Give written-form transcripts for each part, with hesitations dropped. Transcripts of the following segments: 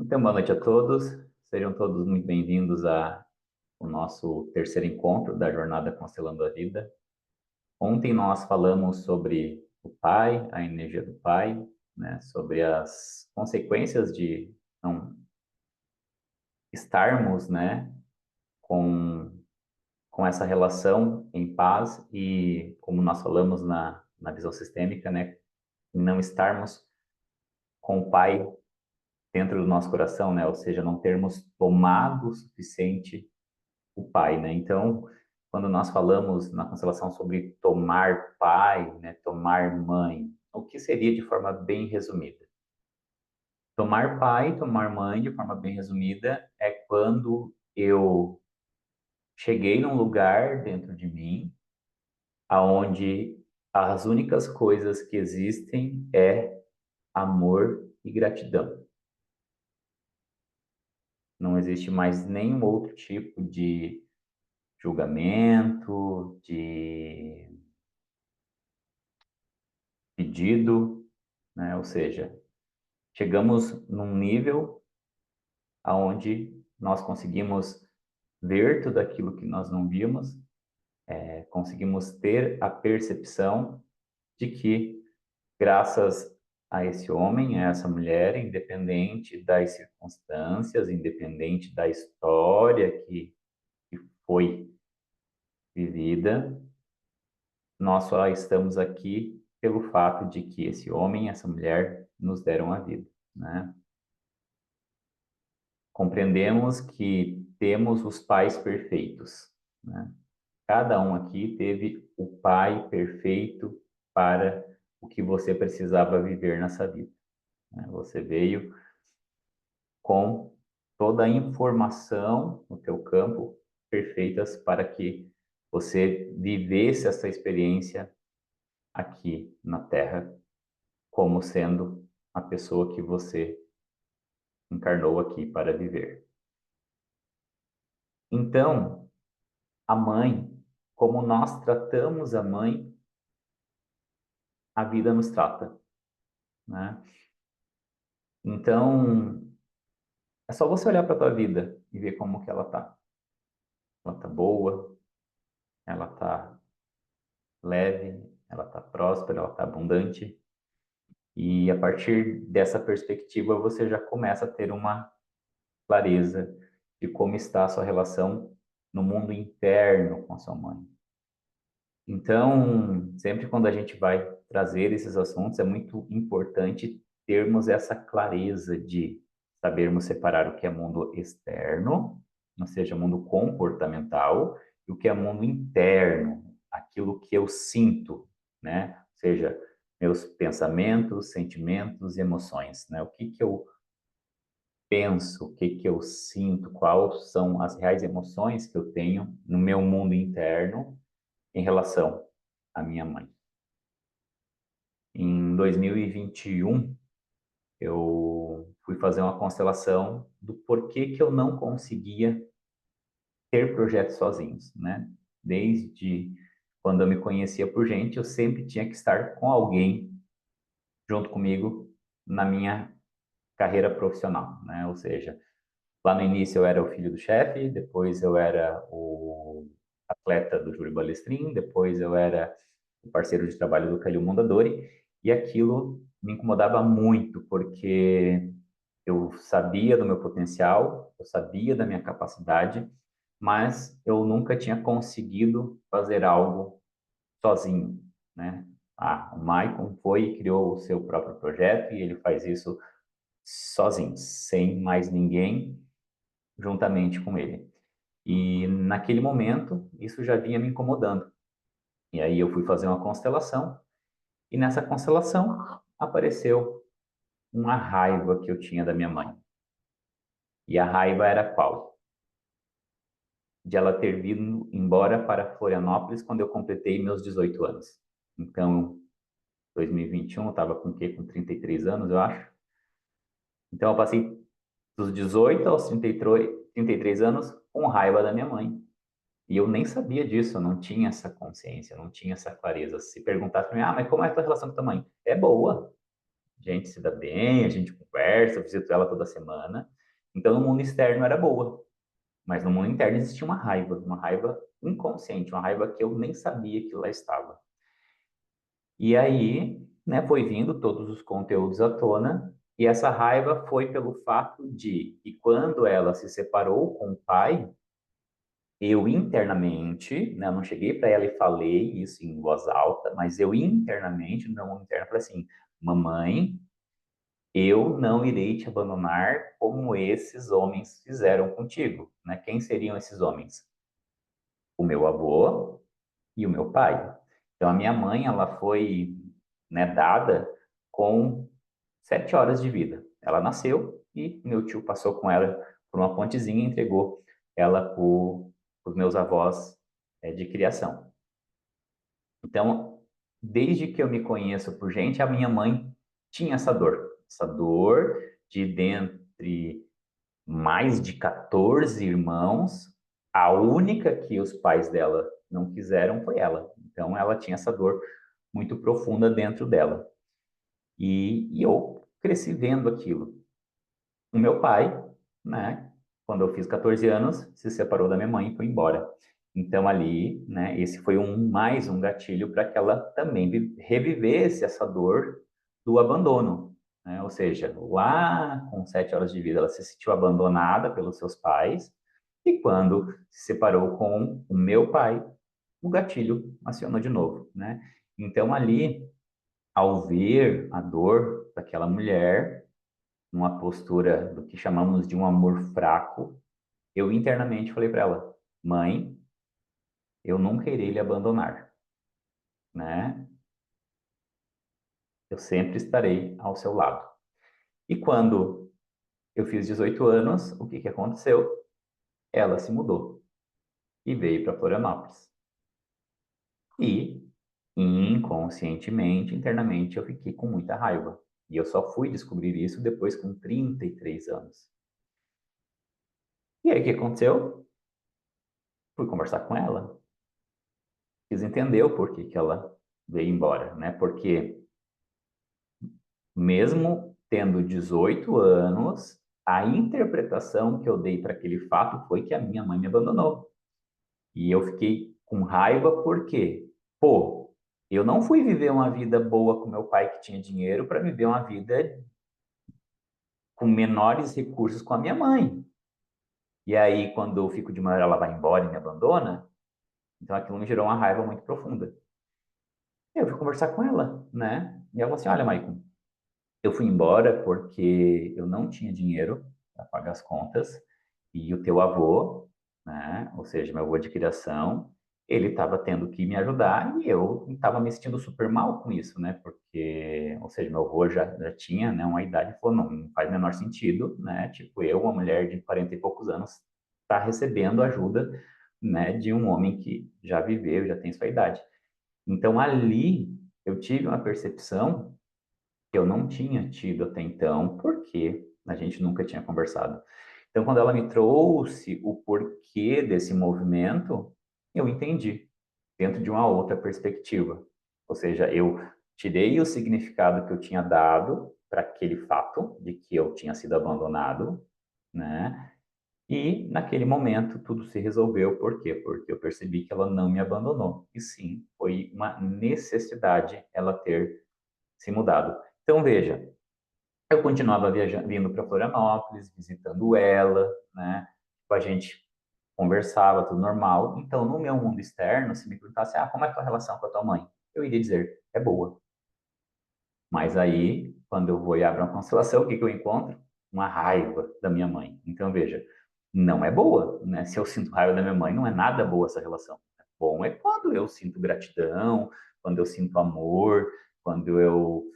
Então, boa noite a todos. Sejam todos muito bem-vindos ao nosso terceiro encontro da Jornada Constelando a Vida. Ontem nós falamos sobre o Pai, a energia do Pai, né, sobre as consequências de não estarmos, né, com, com essa relação em paz e, como nós falamos na visão sistêmica, né, não estarmos com o Pai dentro do nosso coração, né, ou seja, não termos tomado o suficiente o pai, né? Então, quando nós falamos na constelação sobre tomar pai, né, tomar mãe, o que seria de forma bem resumida? Tomar pai, tomar mãe, de forma bem resumida, é quando eu cheguei num lugar dentro de mim, aonde as únicas coisas que existem é amor e gratidão. Não existe mais nenhum outro tipo de julgamento, de pedido, né? Ou seja, chegamos num nível aonde nós conseguimos ver tudo aquilo que nós não vimos, conseguimos ter a percepção de que, graças a esse homem, a essa mulher, independente das circunstâncias, independente da história que foi vivida, nós só estamos aqui pelo fato de que esse homem e essa mulher nos deram a vida, né? Compreendemos que temos os pais perfeitos, né? Cada um aqui teve o pai perfeito para o que você precisava viver nessa vida, né? Você veio com toda a informação no teu campo perfeitas para que você vivesse essa experiência aqui na Terra como sendo a pessoa que você encarnou aqui para viver. Então, a mãe, como nós tratamos a mãe, a vida nos trata, né? Então, é só você olhar para a tua vida e ver como que ela tá. Ela tá boa, ela tá leve, ela tá próspera, ela tá abundante. E a partir dessa perspectiva, você já começa a ter uma clareza de como está a sua relação no mundo interno com a sua mãe. Então, sempre quando a gente vai trazer esses assuntos, é muito importante termos essa clareza de sabermos separar o que é mundo externo, ou seja, mundo comportamental, e o que é mundo interno, aquilo que eu sinto, né? Ou seja, meus pensamentos, sentimentos e emoções, né? O que que eu penso, o que que eu sinto, quais são as reais emoções que eu tenho no meu mundo interno em relação à minha mãe. Em 2021, eu fui fazer uma constelação do porquê que eu não conseguia ter projetos sozinhos, né? Desde quando eu me conhecia por gente, eu sempre tinha que estar com alguém junto comigo na minha carreira profissional, né? Ou seja, lá no início eu era o filho do chefe, depois eu era o atleta do Júlio Balestrin, depois eu era o parceiro de trabalho do Calil Mondadori, e aquilo me incomodava muito, porque eu sabia do meu potencial, eu sabia da minha capacidade, mas eu nunca tinha conseguido fazer algo sozinho, né? Ah, o Maicon foi e criou o seu próprio projeto e ele faz isso sozinho, sem mais ninguém juntamente com ele. E naquele momento, isso já vinha me incomodando. E aí eu fui fazer uma constelação, e nessa constelação apareceu uma raiva que eu tinha da minha mãe. E a raiva era qual? De ela ter vindo embora para Florianópolis quando eu completei meus 18 anos. Então, 2021, eu estava com o quê? Com 33 anos, eu acho. Então, eu passei dos 18 aos 33 anos com raiva da minha mãe. E eu nem sabia disso, eu não tinha essa consciência, eu não tinha essa clareza. Se perguntasse para mim, ah, mas como é a tua relação com tua mãe? É boa. a gente se dá bem, a gente conversa, eu visito ela toda semana. Então, no mundo externo era boa, mas no mundo interno existia uma raiva inconsciente, uma raiva que eu nem sabia que lá estava. E aí, né, foi vindo todos os conteúdos à tona, e essa raiva foi pelo fato de que quando ela se separou com o pai, eu internamente, né, eu não cheguei para ela e falei isso em voz alta, mas eu internamente, no meu mundo interno, falei assim: mamãe, eu não irei te abandonar como esses homens fizeram contigo, né? Quem seriam esses homens? O meu avô e o meu pai. Então, a minha mãe, ela foi, né, dada com 7 horas de vida. Ela nasceu e meu tio passou com ela por uma pontezinha e entregou ela para os meus avós de criação. Então, desde que eu me conheço por gente, a minha mãe tinha essa dor de dentre mais de 14 irmãos, a única que os pais dela não quiseram foi ela. Então, ela tinha essa dor muito profunda dentro dela. E eu cresci vendo aquilo. O meu pai, né, quando eu fiz 14 anos, se separou da minha mãe e foi embora. Então ali, né, esse foi mais um gatilho para que ela também revivesse essa dor do abandono, né? Ou seja, lá com 7 horas de vida ela se sentiu abandonada pelos seus pais e quando se separou com o meu pai, o gatilho acionou de novo, né? Então ali, ao ver a dor daquela mulher, numa postura do que chamamos de um amor fraco, eu internamente falei para ela: mãe, eu nunca irei lhe abandonar, né? Eu sempre estarei ao seu lado. E quando eu fiz 18 anos, o que que aconteceu? Ela se mudou e veio para Florianópolis. E inconscientemente, internamente, eu fiquei com muita raiva. E eu só fui descobrir isso depois com 33 anos. E aí o que aconteceu? Fui conversar com ela. Quis entender o porquê que ela veio embora, né? Porque mesmo tendo 18 anos, a interpretação que eu dei para aquele fato foi que a minha mãe me abandonou. E eu fiquei com raiva porque, pô, eu não fui viver uma vida boa com meu pai que tinha dinheiro para viver uma vida com menores recursos com a minha mãe. E aí, quando eu fico de maior, ela vai embora e me abandona. Então aquilo me gerou uma raiva muito profunda. E eu fui conversar com ela, né? E ela falou assim: olha, Maicon, eu fui embora porque eu não tinha dinheiro para pagar as contas e o teu avô, né, ou seja, meu avô de criação, ele estava tendo que me ajudar e eu estava me sentindo super mal com isso, né, porque, ou seja, meu avô já tinha, né, uma idade e falou, não faz menor sentido, né, tipo, eu, uma mulher de 40 e poucos anos, tá recebendo ajuda, né, de um homem que já viveu, já tem sua idade. Então, ali, eu tive uma percepção que eu não tinha tido até então, porque a gente nunca tinha conversado. Então, quando ela me trouxe o porquê desse movimento, eu entendi, dentro de uma outra perspectiva. Ou seja, eu tirei o significado que eu tinha dado para aquele fato de que eu tinha sido abandonado, né? E naquele momento tudo se resolveu. Por quê? Porque eu percebi que ela não me abandonou. E sim, foi uma necessidade ela ter se mudado. Então, veja, eu continuava viajando, vindo para Florianópolis, visitando ela, né? Tipo, a gente conversava, tudo normal. Então, no meu mundo externo, se me perguntasse, como é a tua relação com a tua mãe? Eu iria dizer, é boa. Mas aí, quando eu vou e abro uma constelação, o que que eu encontro? Uma raiva da minha mãe. Então, veja, não é boa, né? Se eu sinto raiva da minha mãe, não é nada boa essa relação. Bom é quando eu sinto gratidão, quando eu sinto amor, quando eu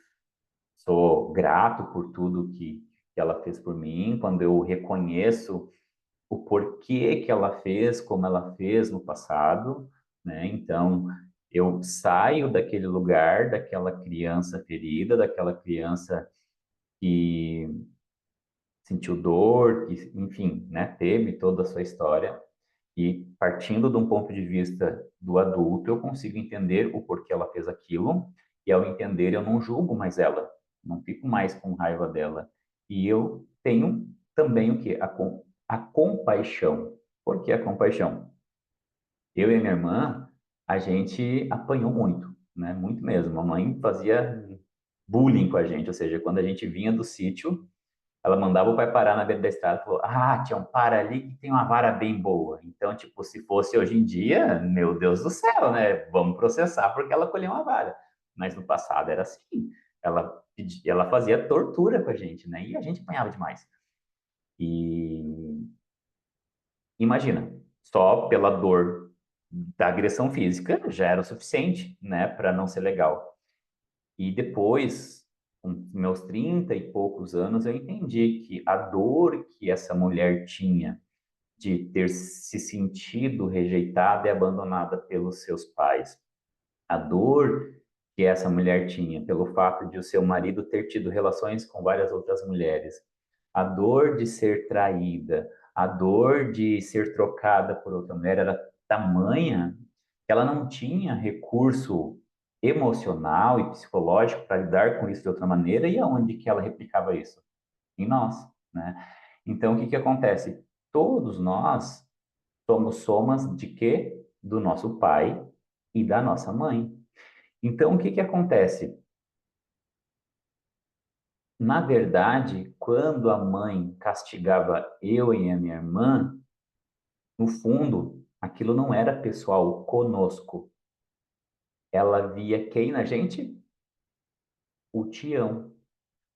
sou grato por tudo que ela fez por mim, quando eu reconheço o porquê que ela fez, como ela fez no passado, né? Então, eu saio daquele lugar, daquela criança ferida, daquela criança que sentiu dor, que, enfim, né, teve toda a sua história, e partindo de um ponto de vista do adulto, eu consigo entender o porquê ela fez aquilo, e ao entender, eu não julgo mais ela, não fico mais com raiva dela. E eu tenho também o quê? A compaixão. Por que a compaixão? Eu e a minha irmã, a gente apanhou muito, né? Muito mesmo. A mãe fazia bullying com a gente, ou seja, quando a gente vinha do sítio, ela mandava o pai parar na beira da estrada e falou: Ah, Tião, para ali que tem uma vara bem boa. Então, tipo, se fosse hoje em dia, meu Deus do céu, né? Vamos processar porque ela colheu uma vara. Mas no passado era assim. Ela fazia tortura com a gente, né? E a gente apanhava demais. E imagina, só pela dor da agressão física já era o suficiente, né, para não ser legal. E depois, com meus 30 e poucos anos, eu entendi que a dor que essa mulher tinha de ter se sentido rejeitada e abandonada pelos seus pais, a dor que essa mulher tinha pelo fato de o seu marido ter tido relações com várias outras mulheres, a dor de ser traída, a dor de ser trocada por outra mulher era tamanha que ela não tinha recurso emocional e psicológico para lidar com isso de outra maneira, e aonde que ela replicava isso? Em nós, né? Então, o que que acontece? Todos nós somos somas de quê? Do nosso pai e da nossa mãe. Então, o que que acontece? Na verdade, quando a mãe castigava eu e a minha irmã, no fundo, aquilo não era pessoal conosco. Ela via quem na gente? O Tião.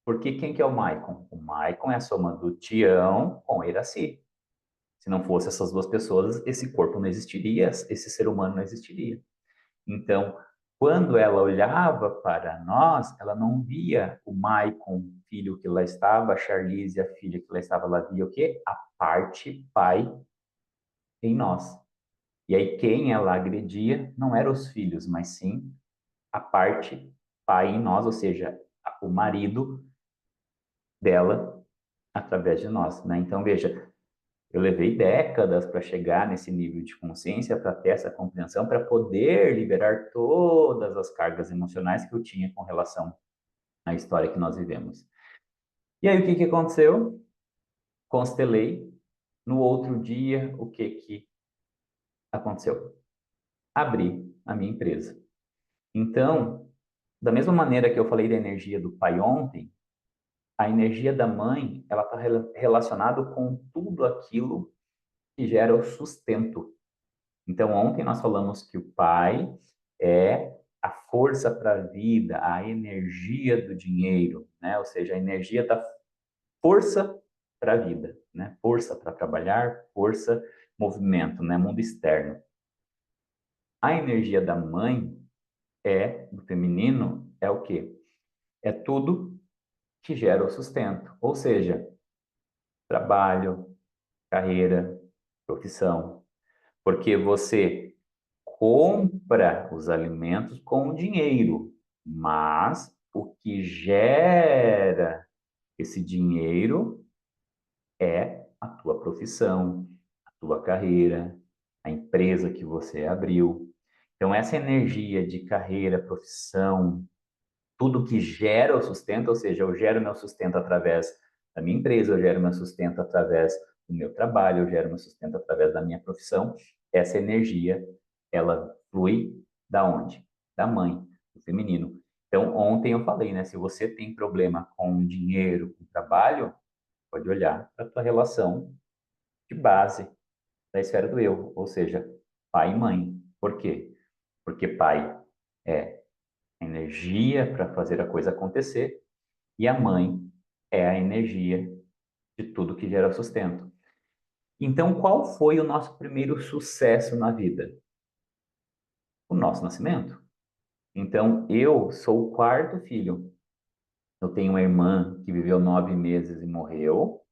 Porque quem que é o Maicon? O Maicon é a soma do Tião com Iraci. Se não fosse essas duas pessoas, esse corpo não existiria, esse ser humano não existiria. Então, quando ela olhava para nós, ela não via o Maicon, filho que lá estava, a Charlize, a filha que lá estava, ela via o quê? A parte pai em nós. E aí quem ela agredia não eram os filhos, mas sim a parte pai em nós, ou seja, o marido dela através de nós, né? Então, veja, eu levei décadas para chegar nesse nível de consciência, para ter essa compreensão, para poder liberar todas as cargas emocionais que eu tinha com relação à história que nós vivemos. E aí, o que que aconteceu? Constelei. No outro dia, o que que aconteceu? Abri a minha empresa. Então, da mesma maneira que eu falei da energia do pai ontem, a energia da mãe, ela está relacionada com tudo aquilo que gera o sustento. Então, ontem nós falamos que o pai é a força para a vida, a energia do dinheiro, né? Ou seja, a energia da força para a vida, né? Força para trabalhar, força, movimento, né? Mundo externo. A energia da mãe do feminino, é o quê? É tudo que gera o sustento, ou seja, trabalho, carreira, profissão, porque você compra os alimentos com o dinheiro, mas o que gera esse dinheiro é a tua profissão, a tua carreira, a empresa que você abriu. Então, essa energia de carreira, profissão, tudo que gera o sustento, ou seja, eu gero meu sustento através da minha empresa, eu gero meu sustento através do meu trabalho, eu gero meu sustento através da minha profissão. Essa energia, ela flui da onde? Da mãe, do feminino. Então, ontem eu falei, né? Se você tem problema com dinheiro, com trabalho, pode olhar para a tua relação de base da esfera do eu, ou seja, pai e mãe. Por quê? Porque pai é energia para fazer a coisa acontecer e a mãe é a energia de tudo que gera sustento. Então, qual foi o nosso primeiro sucesso na vida? O nosso nascimento. Então, eu sou o quarto filho. Eu tenho uma irmã que viveu 9 meses e morreu,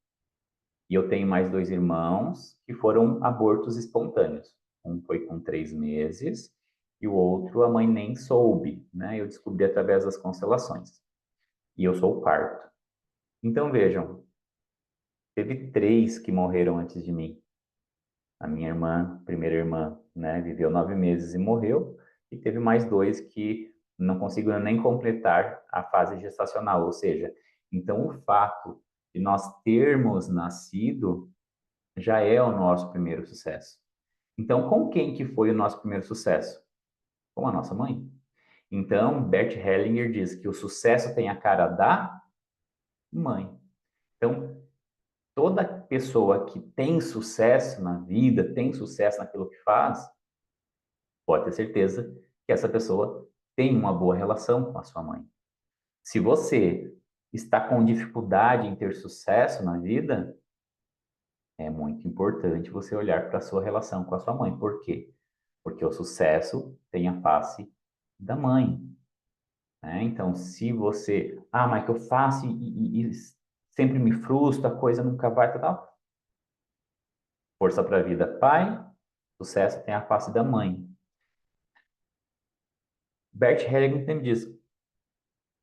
e eu tenho mais dois irmãos que foram abortos espontâneos. Um foi com 3 meses e o outro a mãe nem soube, né? Eu descobri através das constelações. E eu sou o quarto. Então, vejam, teve três que morreram antes de mim. A minha irmã, primeira irmã, né, viveu 9 meses e morreu. E teve mais dois que não consigo nem completar a fase gestacional, ou seja, então o fato de nós termos nascido já é o nosso primeiro sucesso. Então, com quem que foi o nosso primeiro sucesso? Com a nossa mãe. Então, Bert Hellinger diz que o sucesso tem a cara da mãe. Então, toda pessoa que tem sucesso na vida, tem sucesso naquilo que faz, pode ter certeza que essa pessoa tem uma boa relação com a sua mãe. Se você está com dificuldade em ter sucesso na vida, é muito importante você olhar para a sua relação com a sua mãe. Por quê? Porque o sucesso tem a face da mãe. Né? Então, se você, mas que eu faço e sempre me frustro, a coisa nunca vai, tal. Força para a vida, pai, sucesso tem a face da mãe. Bert Hellinger diz,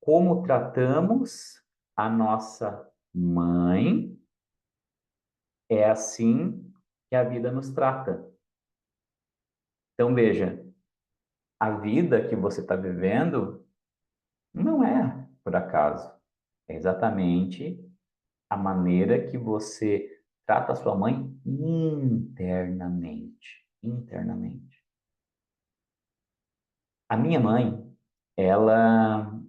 como tratamos a nossa mãe, é assim que a vida nos trata. Então, veja, a vida que você está vivendo não é por acaso. É exatamente a maneira que você trata a sua mãe internamente. Internamente. A minha mãe, ela,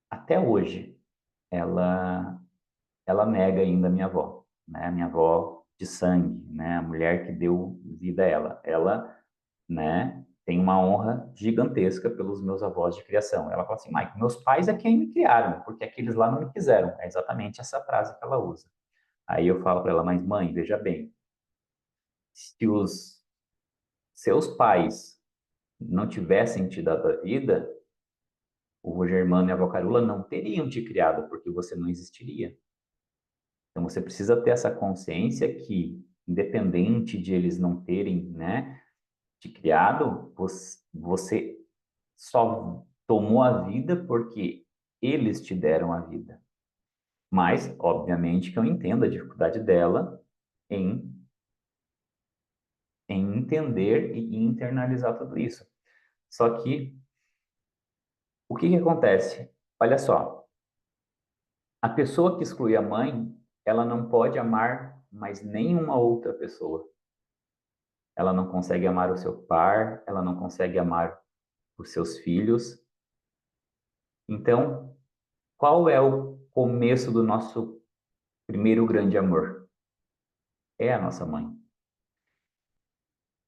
até hoje, ela, ela nega ainda a minha avó, né? A minha avó de sangue, né? A mulher que deu vida a ela. Ela, né, tem uma honra gigantesca pelos meus avós de criação. Ela fala assim, Mike, meus pais é quem me criaram, porque aqueles lá não me quiseram. É exatamente essa frase que ela usa. Aí eu falo para ela, mas mãe, veja bem, se os seus pais não tivessem te dado a vida, o Rogermano e a Vocarula não teriam te criado, porque você não existiria. Então você precisa ter essa consciência que, independente de eles não terem, né, te criado, você só tomou a vida porque eles te deram a vida. Mas, obviamente, que eu entendo a dificuldade dela em, em entender e internalizar tudo isso. Só que, o que que acontece? Olha só, a pessoa que exclui a mãe, ela não pode amar mais nenhuma outra pessoa. Ela não consegue amar o seu par, ela não consegue amar os seus filhos. Então, qual é o começo do nosso primeiro grande amor? É a nossa mãe.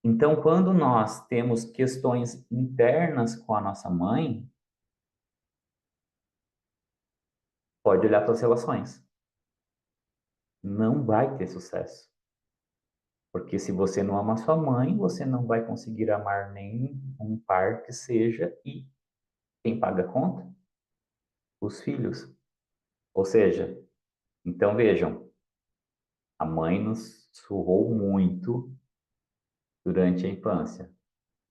Então, quando nós temos questões internas com a nossa mãe, pode olhar para as relações. Não vai ter sucesso. Porque se você não ama sua mãe, você não vai conseguir amar nem um par que seja, e quem paga a conta? Os filhos. Ou seja, então vejam, a mãe nos surrou muito durante a infância.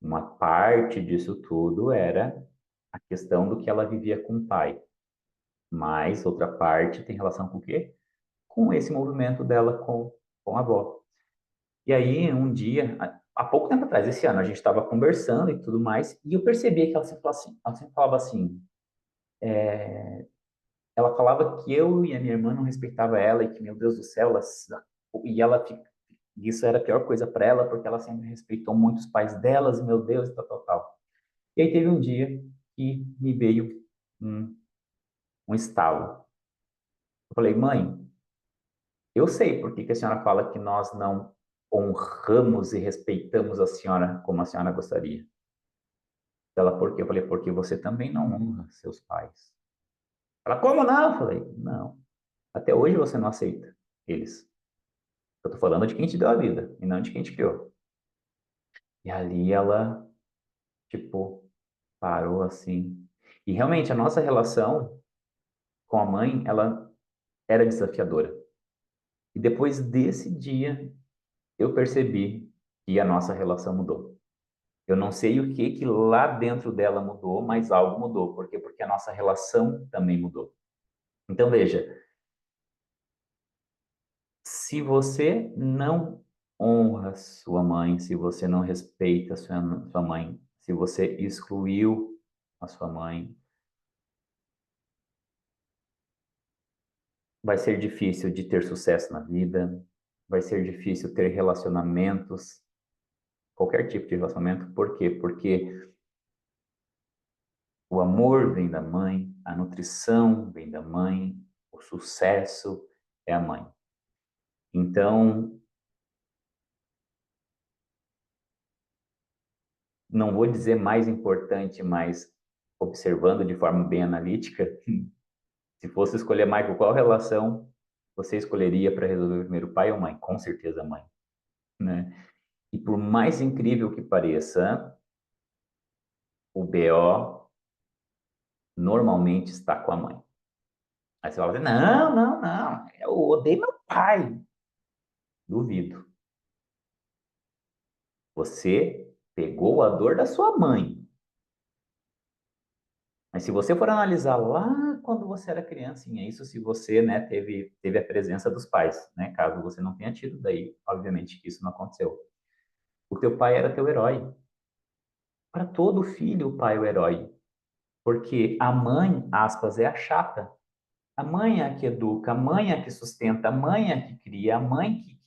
Uma parte disso tudo era a questão do que ela vivia com o pai. Mas outra parte tem relação com o quê? Com esse movimento dela com a avó. E aí, um dia, há pouco tempo atrás, esse ano, a gente estava conversando e tudo mais, e eu percebi que ela sempre falava assim, ela falava que eu e a minha irmã não respeitava ela e que, meu Deus do céu, e ela, isso era a pior coisa para ela, porque ela sempre respeitou muito os pais delas, meu Deus, e tal, tal, tal. E aí teve um dia que me veio um, um estalo. Eu falei, mãe, eu sei por que que a senhora fala que nós não honramos e respeitamos a senhora como a senhora gostaria. Ela, por quê? Eu falei, porque você também não honra seus pais. Ela, como não? Eu falei, não. Até hoje você não aceita eles. Eu tô falando de quem te deu a vida e não de quem te criou. E ali ela, tipo, parou assim. E realmente a nossa relação com a mãe, ela era desafiadora. E depois desse dia, eu percebi que a nossa relação mudou. Eu não sei o que que lá dentro dela mudou, mas algo mudou. Por quê? Porque a nossa relação também mudou. Então, veja, se você não honra sua mãe, se você não respeita sua mãe, se você excluiu a sua mãe. Vai ser difícil de ter sucesso na vida, vai ser difícil ter relacionamentos, qualquer tipo de relacionamento. Por quê? Porque o amor vem da mãe, a nutrição vem da mãe, o sucesso é a mãe. Então, não vou dizer mais importante, mas observando de forma bem analítica, se fosse escolher, Michael, qual relação você escolheria para resolver primeiro, pai ou mãe? Com certeza mãe, né? E por mais incrível que pareça, o BO normalmente está com a mãe. Aí você fala assim, não, não, não, eu odeio meu pai. Duvido. Você pegou a dor da sua mãe. Mas se você for analisar lá quando você era criancinha, isso se você, né, teve a presença dos pais, né? Caso você não tenha tido, daí, obviamente, que isso não aconteceu. O teu pai era teu herói. Para todo filho, o pai é o herói. Porque a mãe, aspas, é a chata. A mãe é a que educa, a mãe é a que sustenta, a mãe é a que cria, a mãe que...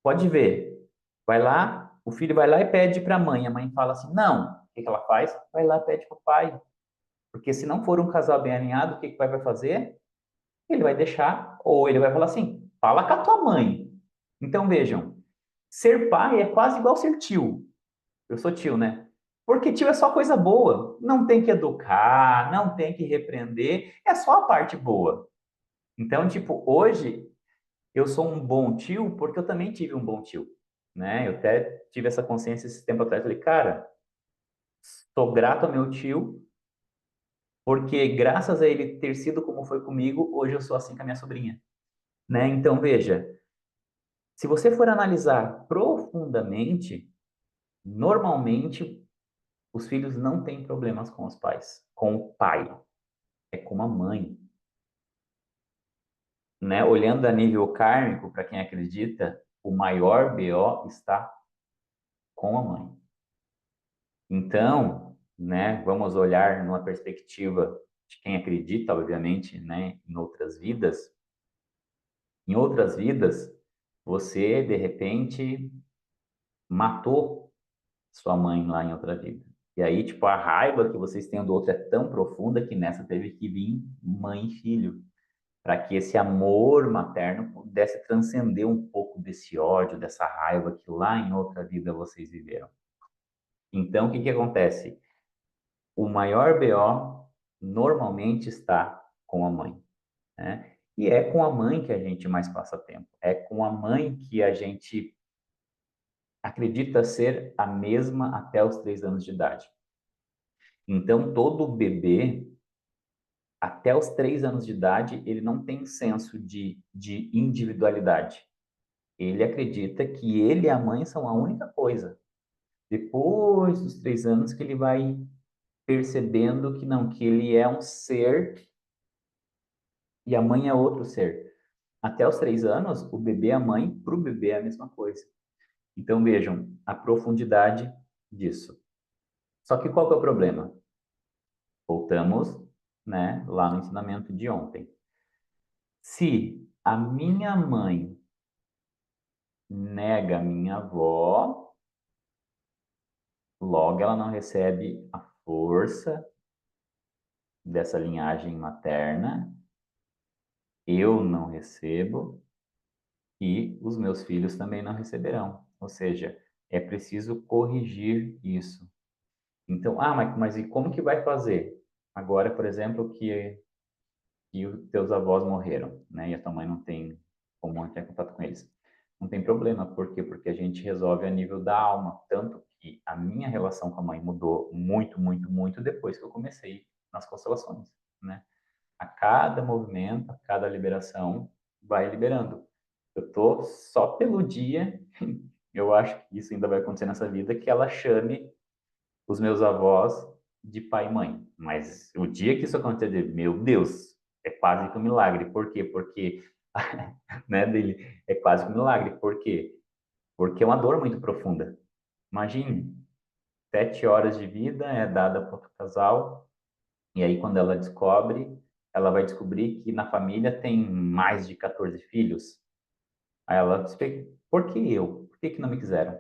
Pode ver. Vai lá, o filho vai lá e pede para a mãe fala assim, não. O que que ela faz? Vai lá e pede para o pai. Porque se não for um casal bem alinhado, o que que o pai vai fazer? Ele vai deixar, ou ele vai falar assim, fala com a tua mãe. Então vejam, ser pai é quase igual ser tio. Eu sou tio, né? Porque tio é só coisa boa. Não tem que educar, não tem que repreender, é só a parte boa. Então, tipo, hoje eu sou um bom tio porque eu também tive um bom tio, né? Eu até tive essa consciência esse tempo atrás. Falei, cara, sou grato ao meu tio porque graças a ele ter sido como foi comigo, hoje eu sou assim com a minha sobrinha, né? Então, veja, se você for analisar profundamente, normalmente os filhos não têm problemas com os pais, com o pai, é com a mãe, né? Olhando a nível kármico, para quem acredita, o maior BO está com a mãe. Então, né, vamos olhar numa perspectiva de quem acredita, obviamente, né, em outras vidas. Em outras vidas, você de repente matou sua mãe lá em outra vida. E aí, tipo, a raiva que vocês têm um do outro é tão profunda que nessa teve que vir mãe e filho, para que esse amor materno pudesse transcender um pouco desse ódio, dessa raiva que lá em outra vida vocês viveram. Então, o que que acontece? O maior BO normalmente está com a mãe, né? E é com a mãe que a gente mais passa tempo. É com a mãe que a gente acredita ser a mesma até os 3 anos de idade. Então, todo bebê, até os 3 anos de idade, ele não tem senso de individualidade. Ele acredita que ele e a mãe são a única coisa. Depois dos 3 anos que ele vai percebendo que não, que ele é um ser e a mãe é outro ser. Até os 3 anos, o bebê é a mãe, para o bebê é a mesma coisa. Então vejam a profundidade disso. Só que qual que é o problema? Voltamos, né, lá no ensinamento de ontem. Se a minha mãe nega a minha avó, logo ela não recebe a força dessa linhagem materna, eu não recebo e os meus filhos também não receberão. Ou seja, é preciso corrigir isso. Então, mas e como que vai fazer? Agora, por exemplo, que os teus avós morreram, né? E a tua mãe não tem como entrar em contato com eles. Não tem problema, por quê? Porque a gente resolve a nível da alma. Tanto que a minha relação com a mãe mudou muito, muito, muito depois que eu comecei nas constelações, né? A cada movimento, a cada liberação, vai liberando. Eu tô só pelo dia, eu acho que isso ainda vai acontecer nessa vida, que ela chame os meus avós de pai e mãe. Mas o dia que isso acontecer, meu Deus, é quase que um milagre. Por quê? Porque, né, dele, é quase que um milagre. Por quê? Porque é uma dor muito profunda. Imagine, 7 horas de vida é dada para o casal, e aí quando ela descobre, ela vai descobrir que na família tem mais de 14 filhos. Aí ela explica, por que eu? Por que que não me quiseram?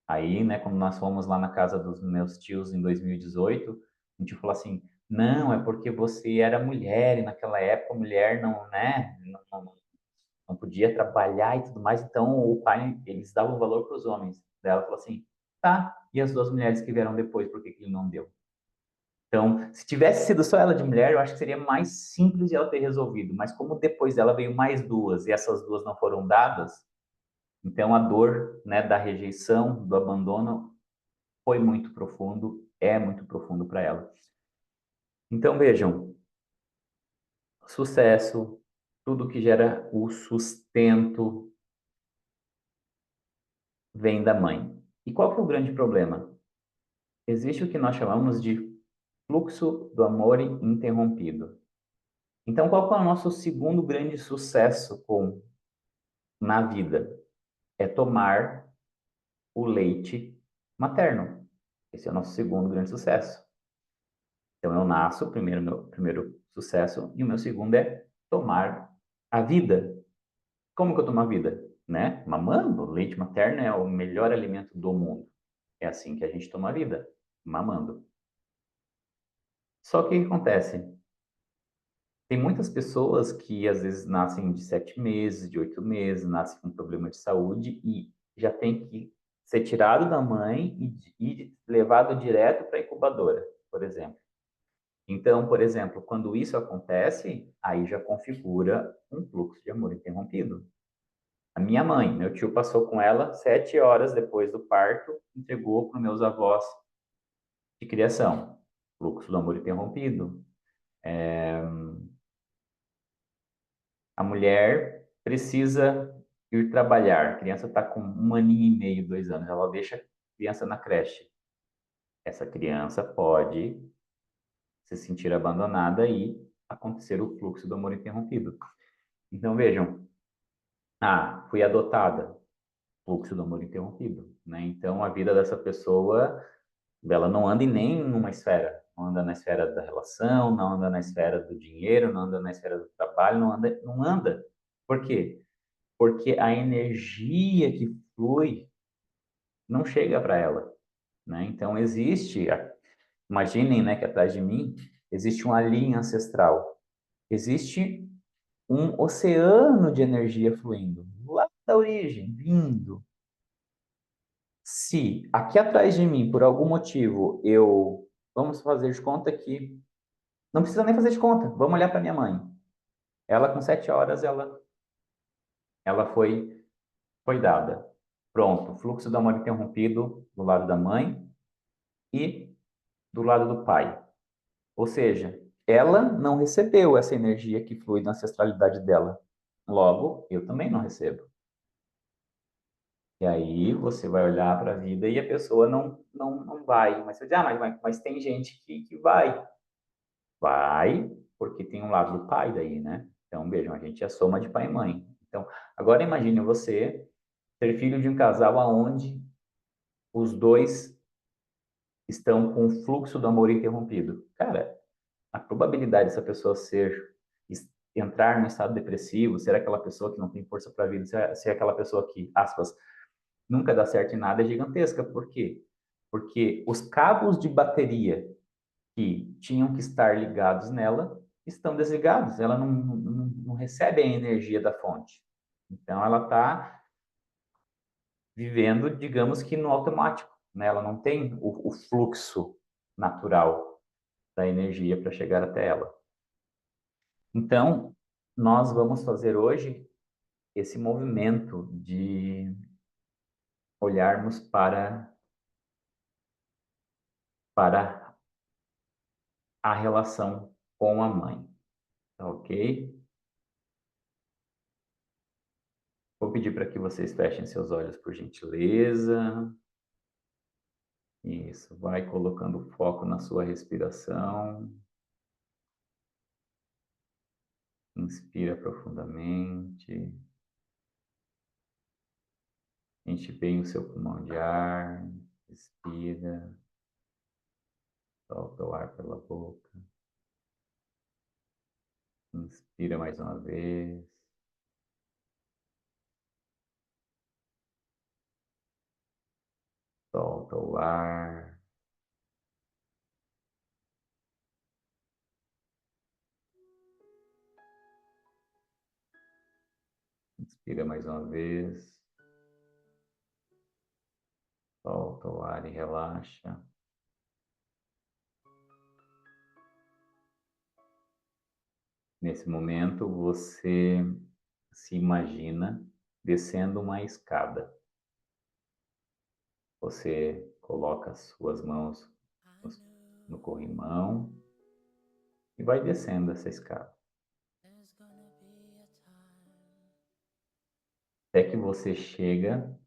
Aí, né, quando nós fomos lá na casa dos meus tios em 2018, a gente falou assim, não, é porque você era mulher e naquela época a mulher não, né, não podia trabalhar e tudo mais, então o pai, eles davam valor para os homens. Daí ela falou assim, tá, e as duas mulheres que vieram depois, por que que ele não deu? Então, se tivesse sido só ela de mulher, eu acho que seria mais simples de ela ter resolvido, mas como depois dela veio mais duas e essas duas não foram dadas, então a dor, né, da rejeição, do abandono foi muito profundo, é muito profundo para ela. Então vejam, sucesso, tudo que gera o sustento vem da mãe. E qual que é o grande problema? Existe o que nós chamamos de fluxo do amor interrompido. Então, qual que é o nosso segundo grande sucesso na vida? É tomar o leite materno. Esse é o nosso segundo grande sucesso. Então, eu nasço, primeiro, meu primeiro sucesso, e o meu segundo é tomar a vida. Como que eu tomo a vida? Né? Mamando. Leite materno é o melhor alimento do mundo. É assim que a gente toma a vida, mamando. Só que o que acontece? Tem muitas pessoas que às vezes nascem de 7 meses, de 8 meses, nascem com problema de saúde e já tem que ser tirado da mãe e levado direto para a incubadora, por exemplo. Então, por exemplo, quando isso acontece, aí já configura um fluxo de amor interrompido. A minha mãe, meu tio passou com ela 7 horas depois do parto, entregou para os meus avós de criação. Fluxo do amor interrompido. A mulher precisa ir trabalhar. A criança está com 1 aninho e meio, 2 anos. Ela deixa a criança na creche. Essa criança pode se sentir abandonada e acontecer o fluxo do amor interrompido. Então vejam, fui adotada, fluxo do amor interrompido, né? Então a vida dessa pessoa, ela não anda em nem numa esfera, não anda na esfera da relação, não anda na esfera do dinheiro, não anda na esfera do trabalho, não anda, não anda. Por quê? Porque a energia que flui não chega para ela, né? Então existe, imaginem, né, que atrás de mim existe uma linha ancestral, existe um oceano de energia fluindo lá da origem, vindo. Se aqui atrás de mim, por algum motivo, vamos fazer de conta que não precisa nem fazer de conta, vamos olhar para minha mãe. Ela com 7 horas, ela foi dada. Pronto, fluxo do amor interrompido do lado da mãe e do lado do pai. Ou seja, ela não recebeu essa energia que flui da ancestralidade dela. Logo, eu também não recebo. E aí você vai olhar para a vida e a pessoa não vai. Mas você diz, mas tem gente que vai. Vai, porque tem um lado do pai daí, né? Então, vejam, a gente é soma de pai e mãe. Então, agora imagine você ser filho de um casal aonde os dois estão com o fluxo do amor interrompido. Cara, a probabilidade dessa pessoa entrar no estado depressivo, ser aquela pessoa que não tem força para a vida, ser aquela pessoa que, aspas, nunca dá certo em nada é gigantesca. Por quê? Porque os cabos de bateria que tinham que estar ligados nela estão desligados. Ela não recebe a energia da fonte. Então, ela está vivendo, digamos que no automático, né? Ela não tem o fluxo natural da energia para chegar até ela. Então, nós vamos fazer hoje esse movimento de olharmos para a relação com a mãe, tá ok? Vou pedir para que vocês fechem seus olhos, por gentileza. Isso, vai colocando foco na sua respiração. Inspira profundamente. Enche bem o seu pulmão de ar. Respira, solta o ar pela boca. Inspira mais uma vez. Solta o ar. Inspira mais uma vez. Solta o ar e relaxa. Nesse momento, você se imagina descendo uma escada. Você coloca as suas mãos no corrimão e vai descendo essa escada. Até que você chega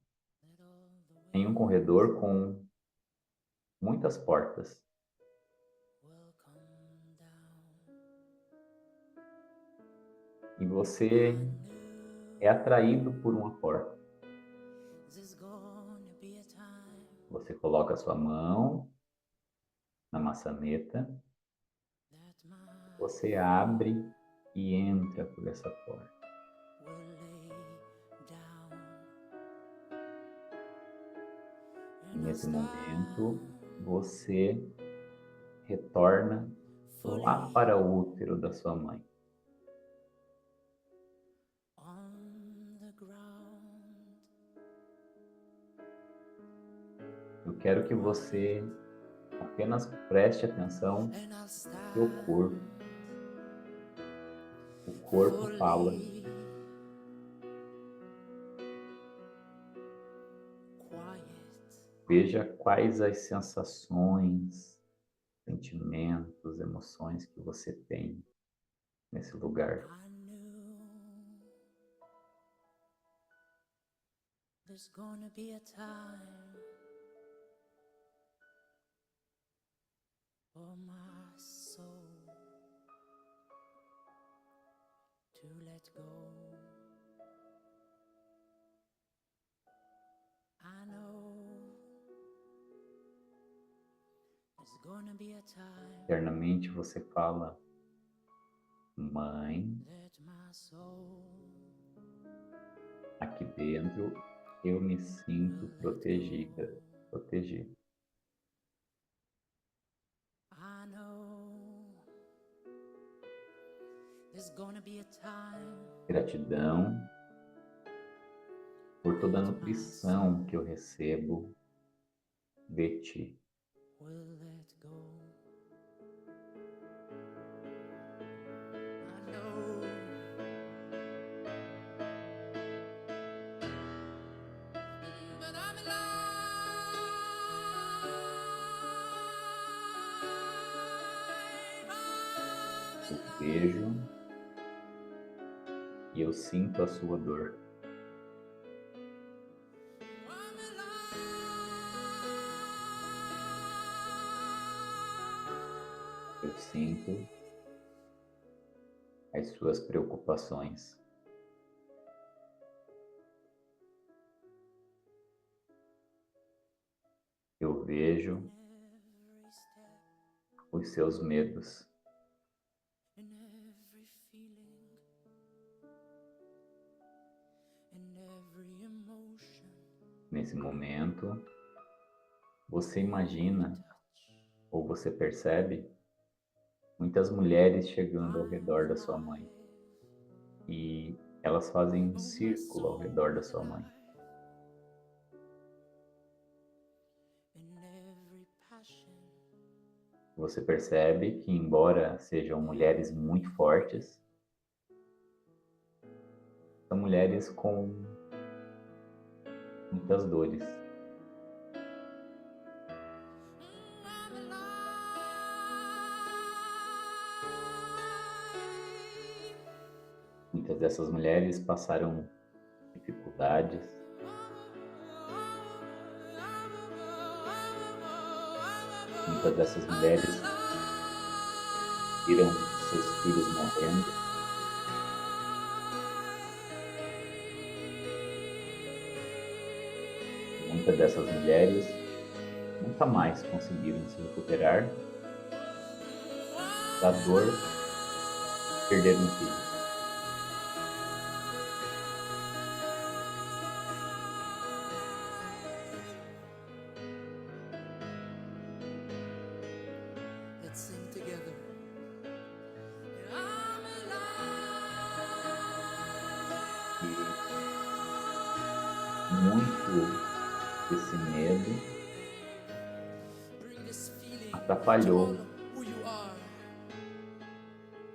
em um corredor com muitas portas. E você é atraído por uma porta. Você coloca a sua mão na maçaneta, você abre e entra por essa porta. E nesse momento, você retorna lá para o útero da sua mãe. Eu quero que você apenas preste atenção no seu corpo. O corpo fala. Veja quais as sensações, sentimentos, emoções que você tem nesse lugar. There's gonna be a time for my soul to let go. I know there's gonna be a time Internamente você fala, mãe, that my soul aqui dentro eu me sinto will let protegida, go. protegido. I know there's gonna be a time Gratidão por toda a that my nutrição soul que eu recebo de ti. will let go. I know but I'm alive. Eu vejo e eu sinto a sua dor. I'm Eu sinto as suas preocupações. Eu vejo every step os seus medos. in every feeling in every emotion Nesse momento, você every imagina touch. ou você percebe muitas mulheres chegando ao I'm redor da sua mãe alive. e elas fazem um Oh, my círculo ao redor da soul's sua mãe. alive in every passion. Você percebe que, embora sejam mulheres muito fortes, são mulheres com muitas dores. I'm alive. Muitas dessas mulheres passaram dificuldades, muitas dessas mulheres viram seus filhos morrendo, muitas dessas mulheres nunca mais conseguiram se recuperar da dor de perder um filho. Let's sing together. I'm E muito desse medo bring this feeling to atrapalhou all who you are.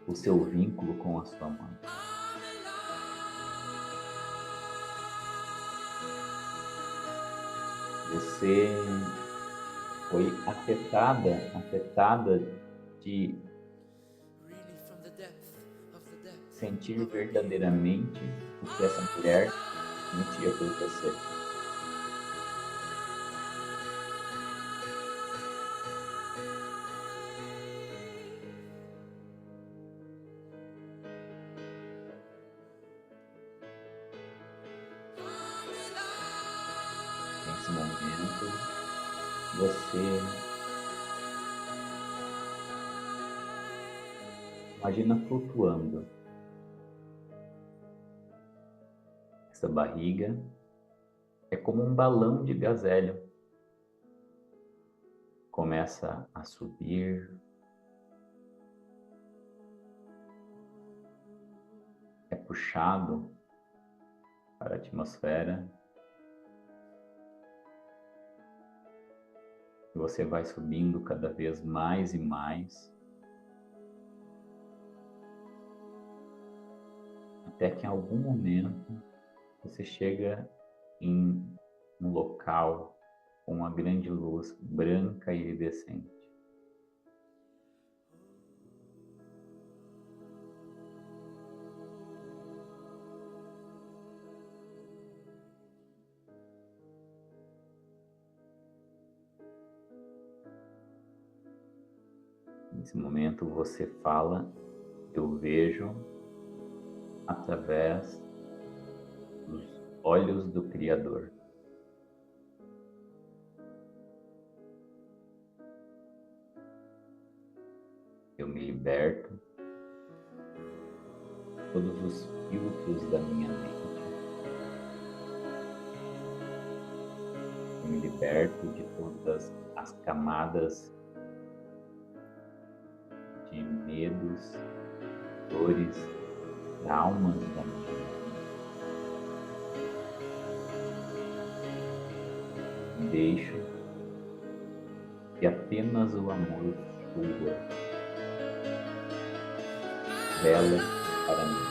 o seu vínculo com a sua mãe. Você foi afetada de Really from the depth of the depth. sentir verdadeiramente o que essa mulher sentia por você. Nesse momento, você imagina flutuando. Essa barriga é como um balão de gás hélio. Começa a subir, é puxado para a atmosfera e você vai subindo cada vez mais e mais, até que em algum momento você chega em um local com uma grande luz branca e iridescente. Nesse momento você fala, eu vejo através dos olhos do Criador. Eu me liberto de todos os filtros da minha mente. Eu me liberto de todas as camadas de medos, dores, traumas da minha mente. E deixo que apenas o amor flua, vela para mim.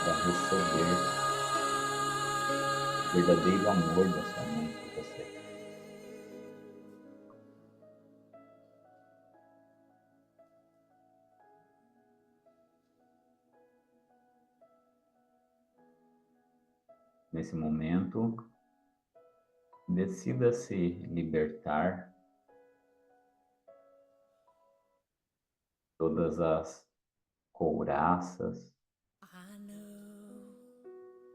Para receber o verdadeiro amor da sua mãe por você. Nesse momento, decida se libertar de todas as couraças, I know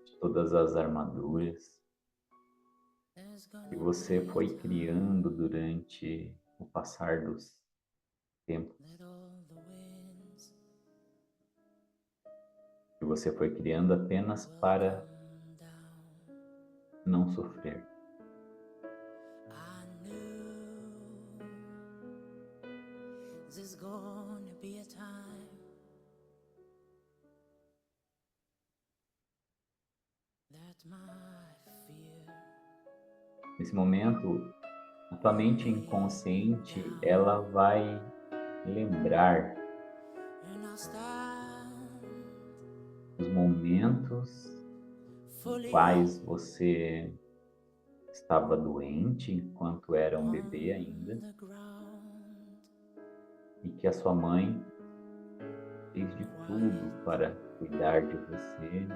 de todas as armaduras there's que gonna você be a foi time criando durante o passar dos tempos, that all the winds que você foi criando apenas will para come down. não sofrer. I knew there's gonna be a time that my fear Nesse momento, a tua mente inconsciente, ela vai lembrar and I'll stand os momentos nos fully quais você estava doente enquanto era um on bebê ainda the ground. e que a sua mãe fez de tudo para cuidar de você,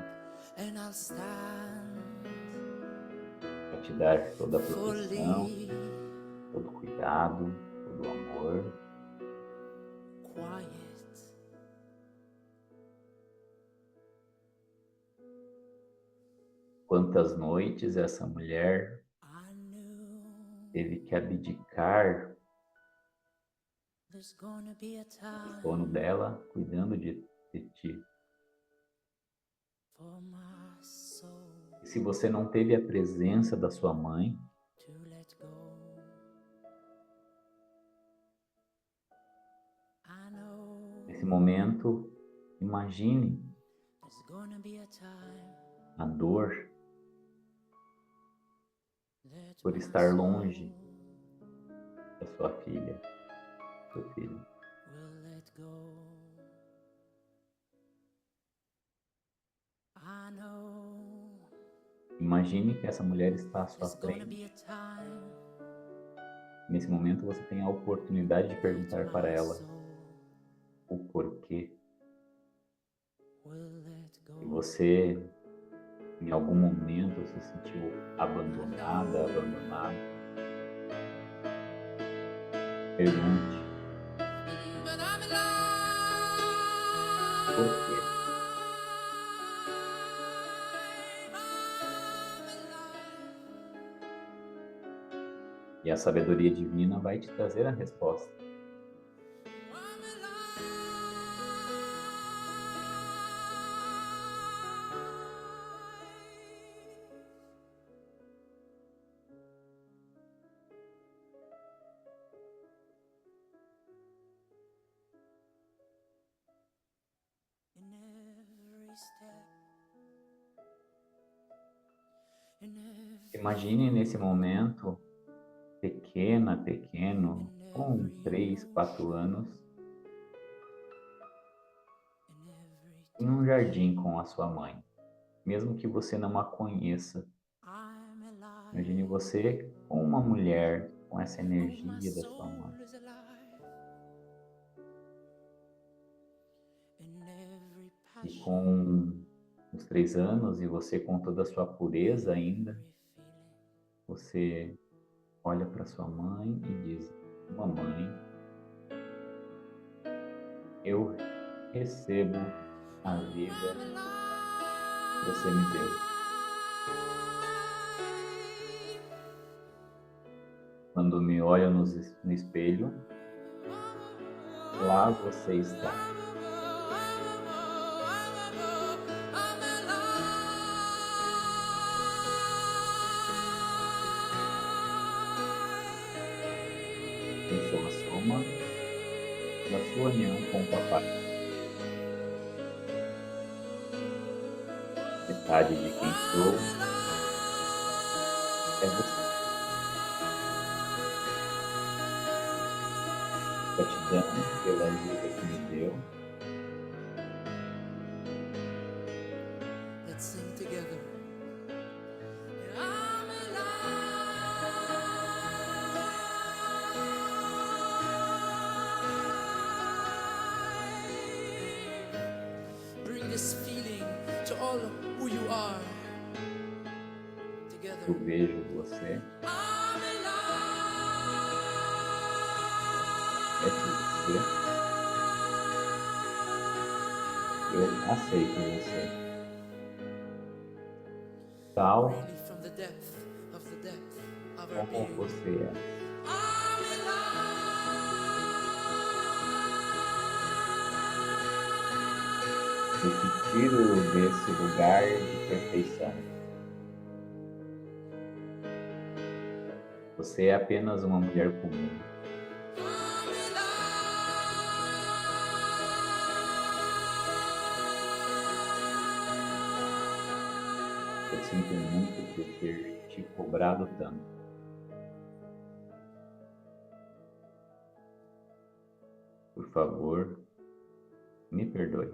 And I'll stand para te dar toda a proteção, fully todo o cuidado, todo o amor. quiet. Quantas noites essa mulher I knew teve que abdicar there's gonna be a do time sono dela, cuidando de ti. for my soul E se você não teve a presença da sua mãe, to let go. I know nesse momento, imagine there's gonna be a time a dor that por my estar soul longe da sua filha, seu filho. will let go. I know Imagine que essa mulher está à sua there's gonna frente. be a time Nesse momento, você tem a oportunidade de that perguntar para my ela soul o porquê. will let Se go. você, em algum momento, se sentiu abandonada, abandonado, pergunte But I'm alive. por quê. I'm alive. E a sabedoria divina vai te trazer a resposta. I'm alive. In every step, in every Imagine nesse momento, pequena, pequeno, com 3, 4 anos, in every em um jardim com a sua mãe, mesmo que você não a conheça. I'm alive. Imagine você com uma mulher, com essa Oh, my energia da sua soul mãe. is alive. In every E passion, com os 3 anos, e você com toda a sua pureza ainda, every feeling. você olha para sua mãe e diz: Mamãe, eu recebo a vida que você me deu. Quando me olho no espelho, lá você está. Eu sou a soma da sua união com o papai. Metade de quem sou é você. Gratidão pela vida que me deu. Let's sing together. I'm alive. Bring this feeling to all who you are. Eu Together. vejo você, I'm é você, eu aceito você. Tal really from the depth of our como being. você é. I'm Eu te tiro desse lugar de perfeição. Você é apenas uma mulher comum. Eu sinto muito por ter te cobrado tanto. Por favor, me perdoe.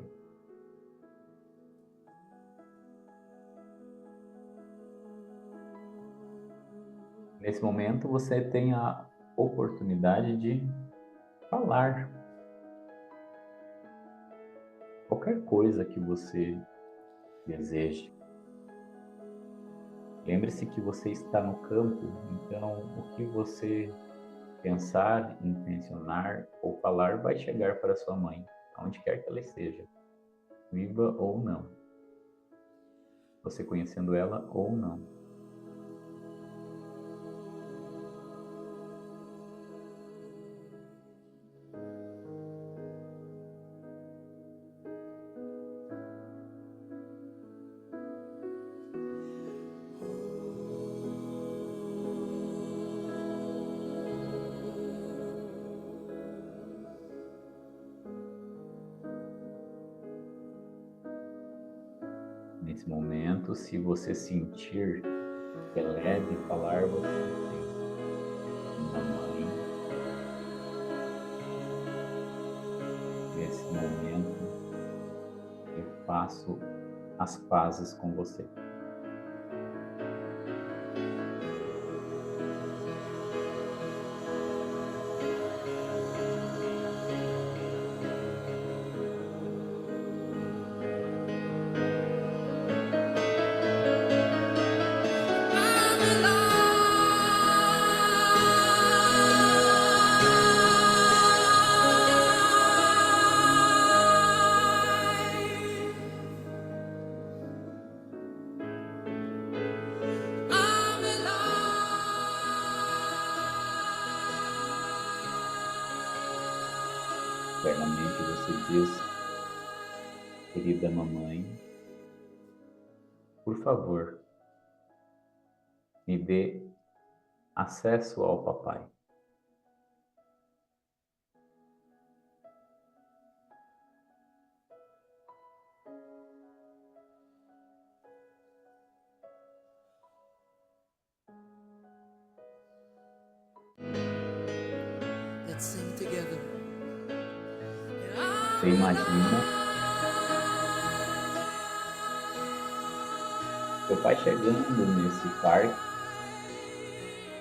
Nesse momento, você tem a oportunidade de falar qualquer coisa que você deseje. Lembre-se que você está no campo, então o que você pensar, intencionar ou falar vai chegar para sua mãe, aonde quer que ela esteja, viva ou não, você conhecendo ela ou não. Nesse momento, se você sentir que é leve falar, você tem uma mãe. Nesse momento, eu faço as pazes com você. Internamente você diz: querida mamãe, por favor, me dê acesso ao papai. Let's sing together. Você imagina seu pai chegando nesse parque.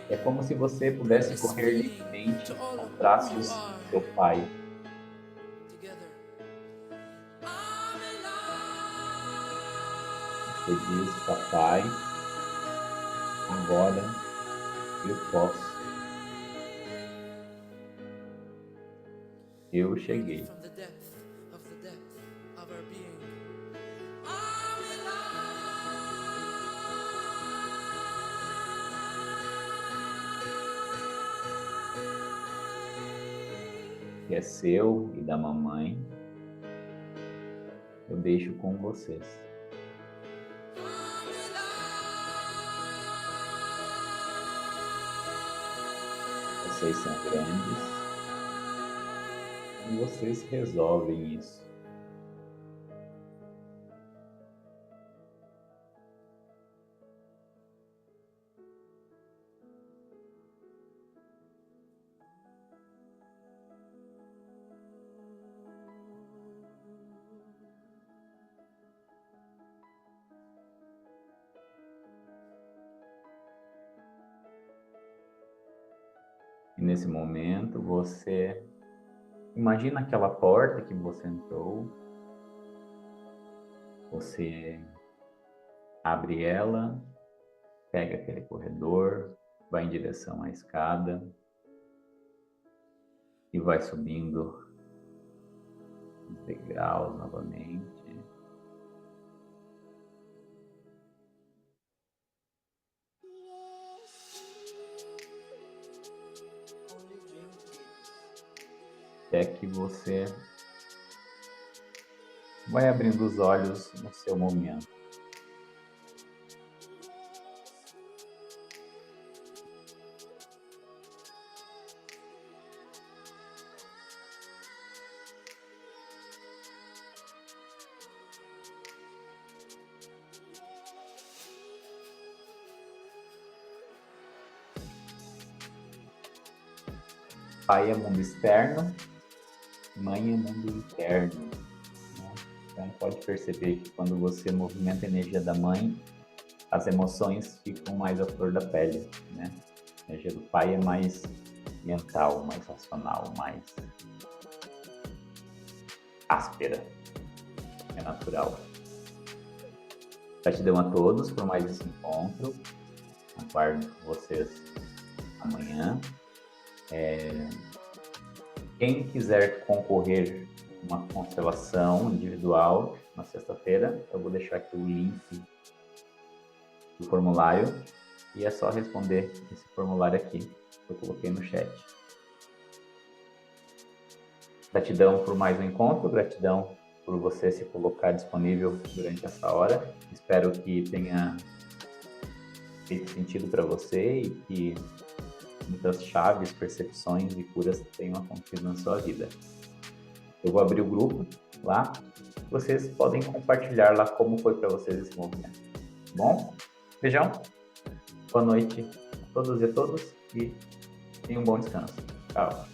É como se você pudesse correr livremente aos braços do seu pai. Together. Você diz: papai, agora eu posso. Eu cheguei. From the depth of our being. Que é seu e da mamãe, eu deixo com vocês. Vocês são grandes e vocês resolvem isso. E nesse momento você imagina aquela porta que você entrou, você abre ela, pega aquele corredor, vai em direção à escada e vai subindo os degraus novamente. Até que você vai abrindo os olhos no seu momento. Pai é mundo externo, mãe é mundo interno. Né? Então pode perceber que quando você movimenta a energia da mãe, as emoções ficam mais à flor da pele. Né? A energia do pai é mais mental, mais racional, mais áspera. É natural. Gratidão a todos por mais esse encontro. Aguardo vocês amanhã. Quem quiser concorrer a uma constelação individual na sexta-feira, eu vou deixar aqui o link do formulário e é só responder esse formulário aqui que eu coloquei no chat. Gratidão por mais um encontro, gratidão por você se colocar disponível durante essa hora. Espero que tenha feito sentido para você e que muitas chaves, percepções e curas tenham acontecido na sua vida. Eu vou abrir o grupo lá. Vocês podem compartilhar lá como foi para vocês esse movimento. Tá bom? Beijão. Boa noite a todos e a todas e tenham um bom descanso. Tchau.